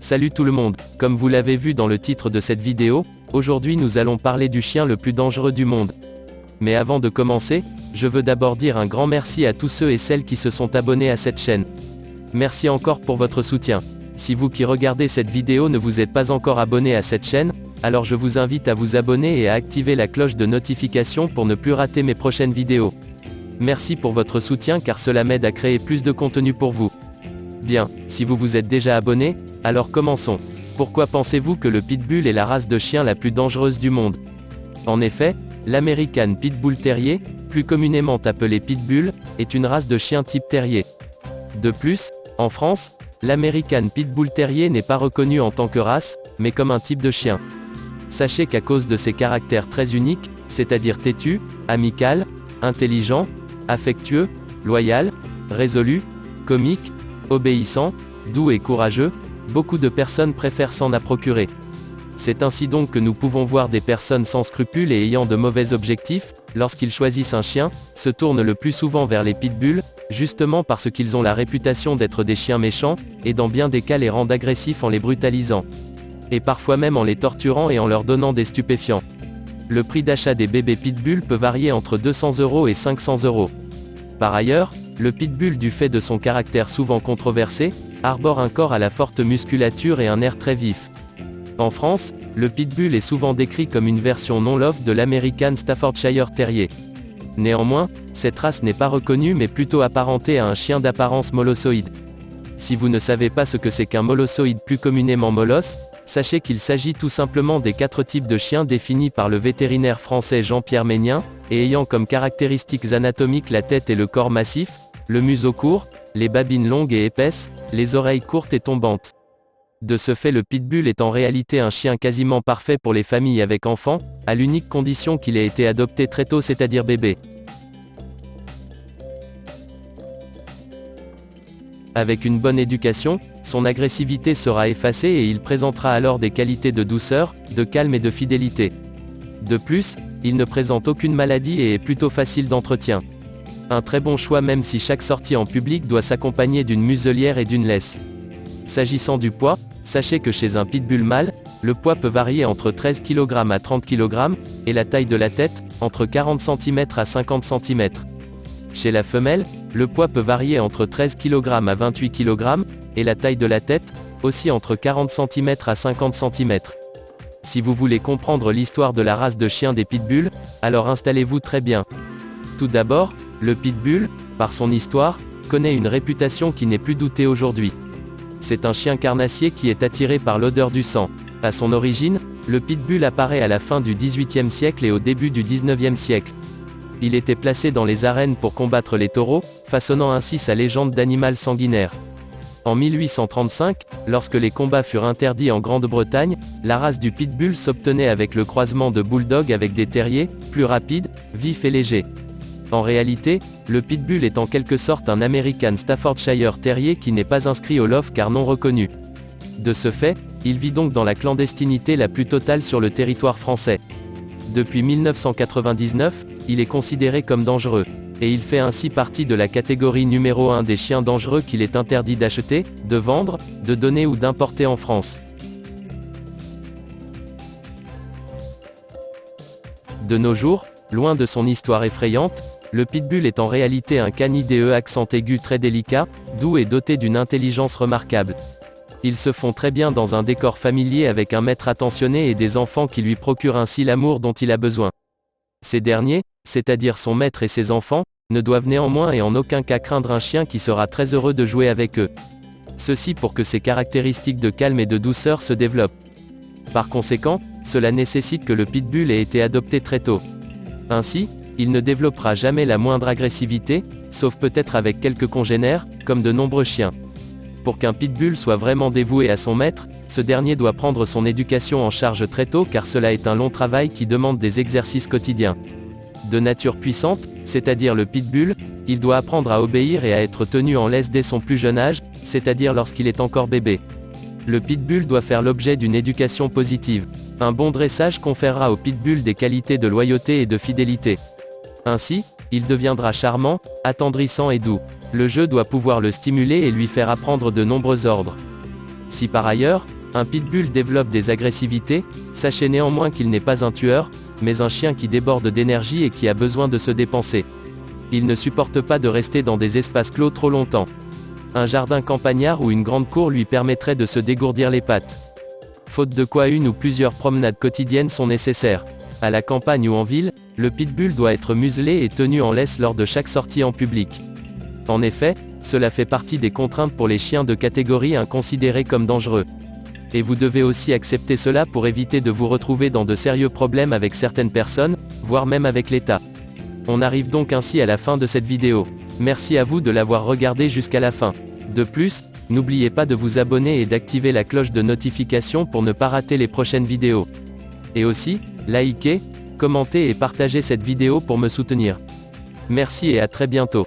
Salut tout le monde, comme vous l'avez vu dans le titre de cette vidéo, aujourd'hui nous allons parler du chien le plus dangereux du monde. Mais avant de commencer, je veux d'abord dire un grand merci à tous ceux et celles qui se sont abonnés à cette chaîne. Merci encore pour votre soutien. Si vous qui regardez cette vidéo ne vous êtes pas encore abonné à cette chaîne, alors je vous invite à vous abonner et à activer la cloche de notification pour ne plus rater mes prochaines vidéos. Merci pour votre soutien car cela m'aide à créer plus de contenu pour vous. Bien, si vous vous êtes déjà abonné, alors commençons. Pourquoi pensez-vous que le Pitbull est la race de chien la plus dangereuse du monde? En effet, l'American Pitbull Terrier, plus communément appelé Pitbull, est une race de chien type terrier. De plus, en France, l'American Pitbull Terrier n'est pas reconnu en tant que race, mais comme un type de chien. Sachez qu'à cause de ses caractères très uniques, c'est-à-dire têtu, amical, intelligent, affectueux, loyal, résolu, comique, obéissant, doux et courageux, beaucoup de personnes préfèrent s'en procurer. C'est ainsi donc que nous pouvons voir des personnes sans scrupules et ayant de mauvais objectifs, lorsqu'ils choisissent un chien, se tournent le plus souvent vers les pitbulls, justement parce qu'ils ont la réputation d'être des chiens méchants, et dans bien des cas les rendent agressifs en les brutalisant. Et parfois même en les torturant et en leur donnant des stupéfiants. Le prix d'achat des bébés pitbull peut varier entre 200 € et 500 €. Par ailleurs, le pitbull, du fait de son caractère souvent controversé, arbore un corps à la forte musculature et un air très vif. En France, le pitbull est souvent décrit comme une version non-love de l'American Staffordshire Terrier. Néanmoins, cette race n'est pas reconnue mais plutôt apparentée à un chien d'apparence molossoïde. Si vous ne savez pas ce que c'est qu'un molossoïde, plus communément molosse, sachez qu'il s'agit tout simplement des 4 types de chiens définis par le vétérinaire français Jean-Pierre Ménien, et ayant comme caractéristiques anatomiques la tête et le corps massif, le museau court, les babines longues et épaisses, les oreilles courtes et tombantes. De ce fait, le pitbull est en réalité un chien quasiment parfait pour les familles avec enfants, à l'unique condition qu'il ait été adopté très tôt, c'est-à-dire bébé. Avec une bonne éducation, son agressivité sera effacée et il présentera alors des qualités de douceur, de calme et de fidélité. De plus, il ne présente aucune maladie et est plutôt facile d'entretien. Un très bon choix même si chaque sortie en public doit s'accompagner d'une muselière et d'une laisse. S'agissant du poids, sachez que chez un pitbull mâle, le poids peut varier entre 13 kg à 30 kg, et la taille de la tête, entre 40 cm à 50 cm. Chez la femelle, le poids peut varier entre 13 kg à 28 kg, et la taille de la tête, aussi entre 40 cm à 50 cm. Si vous voulez comprendre l'histoire de la race de chien des pitbulls, alors installez-vous très bien. Tout d'abord, le pitbull, par son histoire, connaît une réputation qui n'est plus doutée aujourd'hui. C'est un chien carnassier qui est attiré par l'odeur du sang. À son origine, le pitbull apparaît à la fin du XVIIIe siècle et au début du XIXe siècle. Il était placé dans les arènes pour combattre les taureaux, façonnant ainsi sa légende d'animal sanguinaire. En 1835, lorsque les combats furent interdits en Grande-Bretagne, la race du pitbull s'obtenait avec le croisement de bulldog avec des terriers, plus rapides, vifs et légers. En réalité, le pitbull est en quelque sorte un American Staffordshire Terrier qui n'est pas inscrit au LOF car non reconnu. De ce fait, il vit donc dans la clandestinité la plus totale sur le territoire français. Depuis 1999, il est considéré comme dangereux. Et il fait ainsi partie de la catégorie numéro 1 des chiens dangereux qu'il est interdit d'acheter, de vendre, de donner ou d'importer en France. De nos jours, loin de son histoire effrayante, le pitbull est en réalité un canidé accent aigu très délicat, doux et doté d'une intelligence remarquable. Ils se font très bien dans un décor familier avec un maître attentionné et des enfants qui lui procurent ainsi l'amour dont il a besoin. Ces derniers, c'est-à-dire son maître et ses enfants, ne doivent néanmoins et en aucun cas craindre un chien qui sera très heureux de jouer avec eux. Ceci pour que ses caractéristiques de calme et de douceur se développent. Par conséquent, cela nécessite que le pitbull ait été adopté très tôt. Ainsi, il ne développera jamais la moindre agressivité, sauf peut-être avec quelques congénères, comme de nombreux chiens. Pour qu'un pitbull soit vraiment dévoué à son maître, ce dernier doit prendre son éducation en charge très tôt car cela est un long travail qui demande des exercices quotidiens. De nature puissante, c'est-à-dire le pitbull, il doit apprendre à obéir et à être tenu en laisse dès son plus jeune âge, c'est-à-dire lorsqu'il est encore bébé. Le pitbull doit faire l'objet d'une éducation positive. Un bon dressage conférera au pitbull des qualités de loyauté et de fidélité. Ainsi, il deviendra charmant, attendrissant et doux. Le jeu doit pouvoir le stimuler et lui faire apprendre de nombreux ordres. Si par ailleurs, Un pitbull développe des agressivités, sachez néanmoins qu'il n'est pas un tueur, mais un chien qui déborde d'énergie et qui a besoin de se dépenser. Il ne supporte pas de rester dans des espaces clos trop longtemps. Un jardin campagnard ou une grande cour lui permettrait de se dégourdir les pattes. Faute de quoi une ou plusieurs promenades quotidiennes sont nécessaires. À la campagne ou en ville, le pitbull doit être muselé et tenu en laisse lors de chaque sortie en public. En effet, cela fait partie des contraintes pour les chiens de catégorie 1 considérés comme dangereux. Et vous devez aussi accepter cela pour éviter de vous retrouver dans de sérieux problèmes avec certaines personnes, voire même avec l'État. On arrive donc ainsi à la fin de cette vidéo. Merci à vous de l'avoir regardé jusqu'à la fin. De plus, n'oubliez pas de vous abonner et d'activer la cloche de notification pour ne pas rater les prochaines vidéos. Et aussi, likez, commentez et partagez cette vidéo pour me soutenir. Merci et à très bientôt.